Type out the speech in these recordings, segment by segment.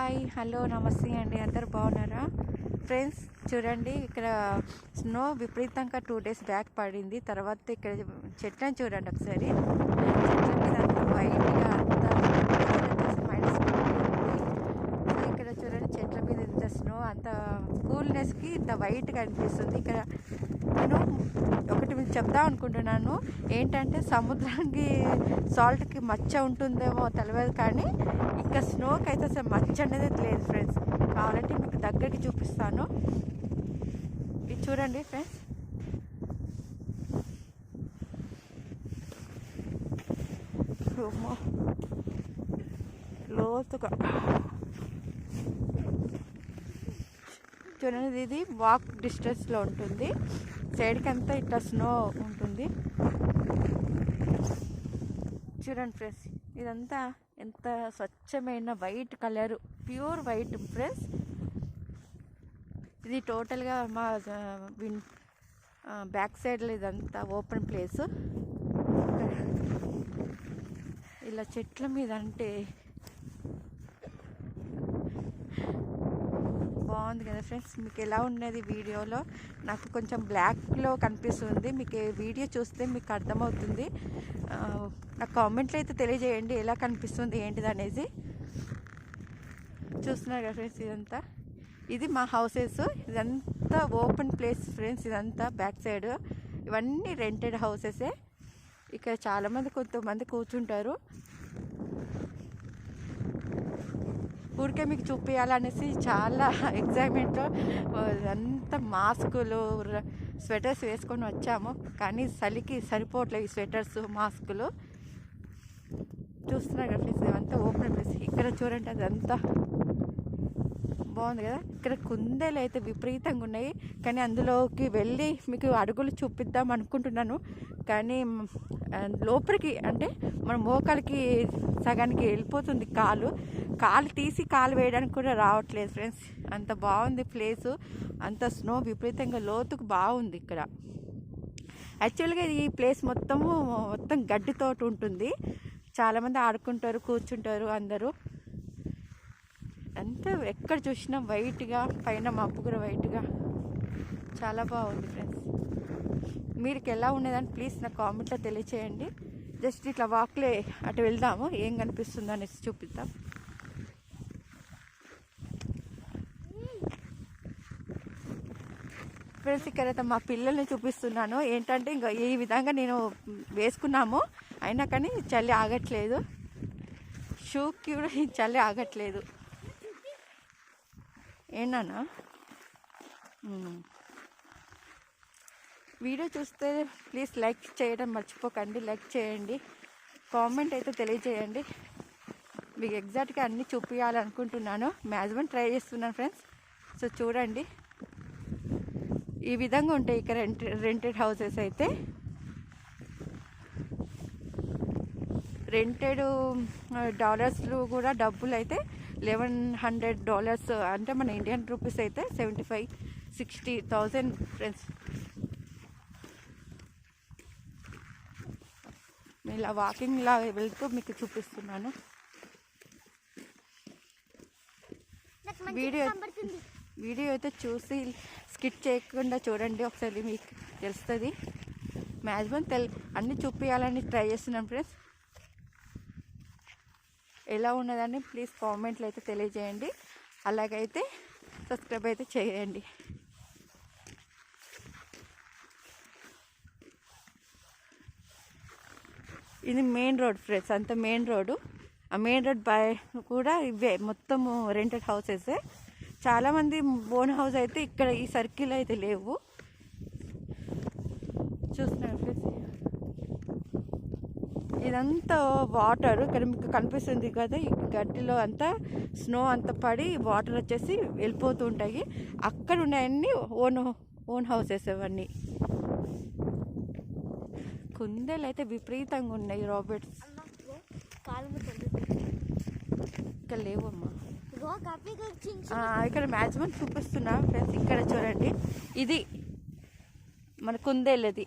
Hi hello నమస్తే అండి, అందరు బాగున్నారా ఫ్రెండ్స్? చూడండి, ఇక్కడ స్నో విపరీతంగా 2 days బ్యాక్ పడింది. తర్వాత ఇక్కడ చెట్లను చూడండి ఒకసారి. చెట్ల మీద అంతా వైట్గా అంతా -20 సో ఇక్కడ చూడండి, చెట్ల మీద ఇంత స్నో, అంత కూల్నెస్కి ఇంత వైట్గా అనిపిస్తుంది. ఇక్కడ నేను ఒకటి మీకు చెప్దాం అనుకుంటున్నాను. ఏంటంటే సముద్రానికి సాల్ట్కి మచ్చ ఉంటుందేమో తెలియదు, కానీ ఇంకా స్నోకి అయితే అసలు మచ్చ అనేది లేదు ఫ్రెండ్స్. కావాలంటే మీకు దగ్గరికి చూపిస్తాను. ఇది చూడండి ఫ్రెండ్స్, లోతుగా చూడండి. ఇది వాక్ డిస్టెన్స్లో ఉంటుంది. సైడ్కి అంతా ఇట్లా స్నో ఉంటుంది. చూడండి ఫ్రెండ్స్, ఇదంతా ఎంత స్వచ్ఛమైన white colour, pure white friends. ఇది టోటల్గా మా బ్యాక్ సైడ్లో ఇదంతా ఓపెన్ ప్లేస్. ఇలా చెట్ల మీద అంటే బాగుంది కదా ఫ్రెండ్స్. మీకు ఎలా ఉన్నది వీడియోలో? నాకు కొంచెం బ్లాక్లో కనిపిస్తుంది. మీకు వీడియో చూస్తే మీకు అర్థమవుతుంది. నాకు కామెంట్లో అయితే తెలియజేయండి ఎలా కనిపిస్తుంది ఏంటిది అనేది. చూస్తున్నారు కదా ఫ్రెండ్స్, ఇదంతా ఇది మా హౌసెస్. ఇదంతా ఓపెన్ ప్లేస్ ఫ్రెండ్స్. ఇదంతా బ్యాక్ సైడ్ ఇవన్నీ రెంటెడ్ హౌసెసే. ఇక్కడ చాలామంది కొంతమంది కూర్చుంటారు. ఊరికే మీకు చూపించాలనేసి చాలా ఎగ్జైట్మెంట్లో అంతా మాస్కులు, స్వెటర్స్ వేసుకొని వచ్చాము, కానీ చలికి సరిపోవట్లేదు ఈ స్వెటర్స్, మాస్కులు. చూస్తున్నారు కదా ఫ్రెండ్స్, ఇదంతా ఓపెన్ ప్లేస్. ఇక్కడ చూడండి, అదంతా బాగుంది కదా. ఇక్కడ కుందేలు అయితే విపరీతంగా ఉన్నాయి, కానీ అందులోకి వెళ్ళి మీకు అడుగులు చూపిద్దాం అనుకుంటున్నాను, కానీ లోపలికి అంటే మన మోకాలకి సగానికి వెళ్ళిపోతుంది కాలు తీసి కాలు వేయడానికి కూడా రావట్లేదు ఫ్రెండ్స్. అంత బాగుంది ప్లేసు. అంత స్నో విపరీతంగా లోతుకు బాగుంది ఇక్కడ. యాక్చువల్గా ఈ ప్లేస్ మొత్తం గడ్డితోటి ఉంటుంది. చాలామంది ఆడుకుంటారు, కూర్చుంటారు అందరూ. అంతా ఎక్కడ చూసినా వైట్గా, పైన మబ్బు కూడా వైట్గా, చాలా బాగుంది ఫ్రెండ్స్. మీకు ఎలా ఉన్నదని ప్లీజ్ నా కామెంట్లో తెలియచేయండి. జస్ట్ ఇట్లా వాక్లే అటు వెళ్దాము, ఏం కనిపిస్తుందో అనేసి చూపిద్దాం. ఫ్రెండ్స్, ఇక్కడైతే మా పిల్లల్ని చూపిస్తున్నాను. ఏంటంటే ఇంకా ఈ విధంగా నేను వేసుకున్నాము, అయినా కానీ చలి ఆగట్లేదు. షూకి కూడా చలి ఆగట్లేదు. ఏంటన్నా వీడియో చూస్తే ప్లీజ్ లైక్ చేయడం మర్చిపోకండి. లైక్ చేయండి, కామెంట్ అయితే తెలియజేయండి. మీకు ఎగ్జాక్ట్గా అన్నీ చూపించాలనుకుంటున్నాను. మ్యాక్సిమం ట్రై చేస్తున్నాను ఫ్రెండ్స్. సో చూడండి, ఈ విధంగా ఉంటాయి ఇక్కడ రెంటెడ్ హౌసెస్ అయితే. రెంటెడ్ డాలర్స్లు కూడా డబ్బులు అయితే $1,100 అంటే మన ఇండియన్ రూపీస్ అయితే 75,000-60,000 ఫ్రెండ్స్. ఇలా వాకింగ్ ఇలా వెళ్తూ మీకు చూపిస్తున్నాను. వీడియో అయితే చూసి స్కిప్ చేయకుండా చూడండి, ఒకసారి మీకు తెలుస్తుంది. మ్యాక్సిమం అన్నీ చూపించాలని ట్రై చేస్తున్నాను ఫ్రెండ్స్. ఎలా ఉన్నదని ప్లీజ్ కామెంట్లు అయితే తెలియజేయండి. అలాగైతే సబ్స్క్రైబ్ అయితే చేయండి. ఇది మెయిన్ రోడ్ ఫ్రెండ్స్, అంత మెయిన్ రోడ్డు. ఆ మెయిన్ రోడ్ బై కూడా ఇవే మొత్తము రెంటెడ్ హౌసెసే. చాలామంది ఓన్ హౌస్ అయితే ఇక్కడ ఈ సర్కిల్ అయితే లేవు. చూస్తున్నారు ఫ్రెండ్స్, ఇదంతా వాటర్. ఇక్కడ మీకు కనిపిస్తుంది కదా, ఈ గడ్డిలో అంతా స్నో అంతా పడి వాటర్ వచ్చేసి వెళ్ళిపోతూ ఉంటాయి. అక్కడ ఉన్నాయన్నీ ఓన్ హౌసెస్ అవన్నీ. కుందేలు అయితే విపరీతంగా ఉన్నాయి. రాబర్ట్స్ ఇక్కడ లేవు అమ్మా. ఇక్కడ మ్యాక్సిమం చూపిస్తున్నా ఫ్రెండ్స్. ఇక్కడ చూడండి, ఇది మన కుందేలు. అది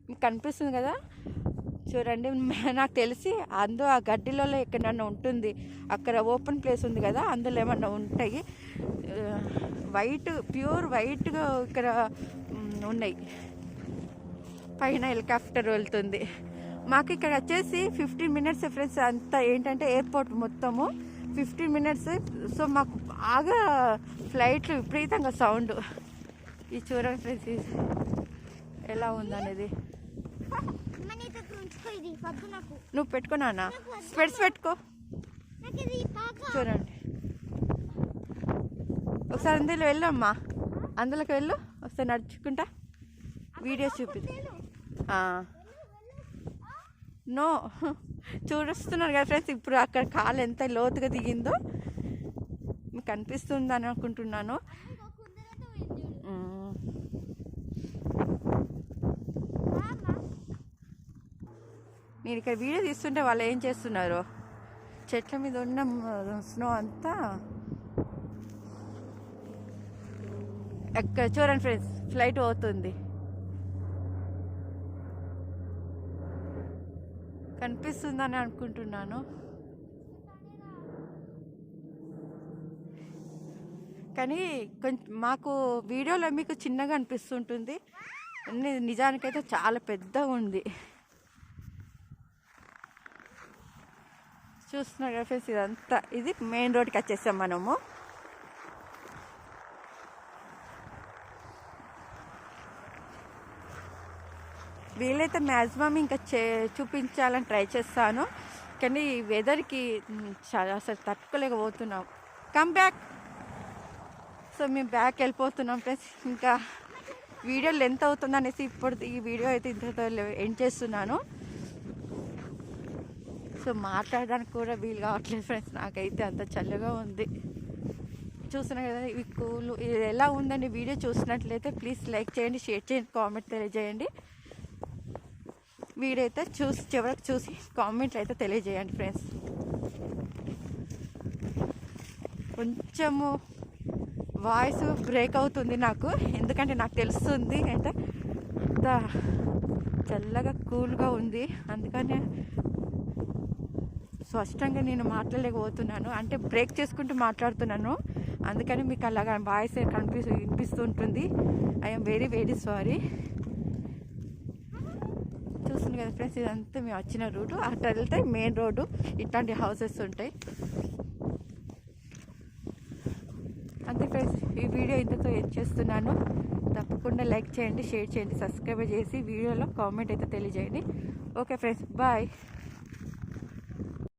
మీకు కనిపిస్తుంది కదా, చూడండి, నాకు తెలిసి ఆ గడ్డిలలో ఎక్కడన్నా ఉంటుంది, అక్కడ ఓపెన్ ప్లేస్ ఉంది కదా, అందులో ఏమన్నా ఉంటాయి. ప్యూర్ వైట్గా ఇక్కడ ఉన్నాయి. పైన హెలికాప్టర్ వెళ్తుంది. మాకు ఇక్కడ వచ్చేసి 15 మినిట్స్ ఫ్రెండ్స్. అంతా ఏంటంటే ఎయిర్పోర్ట్ మొత్తము 15 మినిట్స్. సో మాకు బాగా ఫ్లైట్లు విపరీతంగా సౌండ్. ఈ చూడండి ఫ్రెండ్స్ ఎలా ఉందనేది. నువ్వు పెట్టుకున్నా, స్పెట్స్ పెట్టుకో. చూడండి ఒకసారి అందులో వెళ్ళమ్మా, అందులోకి వెళ్ళు ఒకసారి నడుచుకుంటా వీడియో చూపి. నో, చూస్తున్నారు కదా ఫ్రెండ్స్, ఇప్పుడు అక్కడ కాలు ఎంత లోతుగా దిగిందో మీకు అనిపిస్తుందని అనుకుంటున్నాను. నేను ఇక్కడ వీడియో తీస్తుంటే వాళ్ళు ఏం చేస్తున్నారు, చెట్ల మీద ఉన్న స్నో అంతా ఎక్కడ చూడండి ఫ్రెండ్స్, ఫ్లైట్ పోతుంది. కనిపిస్తుందని అనుకుంటున్నాను, కానీ కొంచెం మాకు వీడియోలో మీకు చిన్నగా అనిపిస్తుంటుంది, నిజానికైతే చాలా పెద్దగా ఉంది. చూస్తున్నారు కదా ఫ్రెండ్స్, ఇదంతా ఇది మెయిన్ రోడ్కి వచ్చేసాం మనము. వీలైతే మ్యాక్సిమం ఇంకా చూపించాలని ట్రై చేస్తాను, కానీ వెదర్కి చాలా అసలు తట్టుకోలేకపోతున్నాం. Come back. సో మేము బ్యాక్ వెళ్ళిపోతున్నాం ఫ్రెండ్స్. ఇంకా వీడియో లెంత్ అవుతుంది అనేసి ఇప్పుడు ఈ వీడియో అయితే ఇంతతో ఎండ్ చేస్తున్నాను. సో మాట్లాడడానికి కూడా వీలు కావట్లేదు ఫ్రెండ్స్, నాకైతే అంత చల్లగా ఉంది. చూస్తున్నారు కదా ఇవి కూలు. ఇది ఎలా ఉందండి వీడియో చూసినట్లయితే ప్లీజ్ లైక్ చేయండి, షేర్ చేయండి, కామెంట్ తెలియజేయండి. వీడియో అయితే చివరికి చూసి కామెంట్లు అయితే తెలియజేయండి ఫ్రెండ్స్. కొంచెము వాయిస్ బ్రేక్ అవుతుంది నాకు, ఎందుకంటే నాకు తెలుస్తుంది అంటే అంత చల్లగా కూల్గా ఉంది, అందుకనే స్పష్టంగా నేను మాట్లాడలేకపోతున్నాను, అంటే బ్రేక్ చేసుకుంటూ మాట్లాడుతున్నాను, అందుకని మీకు అలాగా వాయిస్ వినిపిస్తుంటుంది. I'm very very sorry. చూస్తుంది కదా ఫ్రెండ్స్, ఇదంతా మేము వచ్చిన రూటు. అక్కడ వెళ్తే మెయిన్ రోడ్డు, ఇట్లాంటి హౌసెస్ ఉంటాయి. అంతే ఫ్రెండ్స్, ఈ వీడియో ఇంతతో ఎండ్ చేస్తున్నాను. తప్పకుండా లైక్ చేయండి, షేర్ చేయండి, సబ్స్క్రైబ్ చేసి వీడియోలో కామెంట్ అయితే తెలియజేయండి. Okay friends, bye.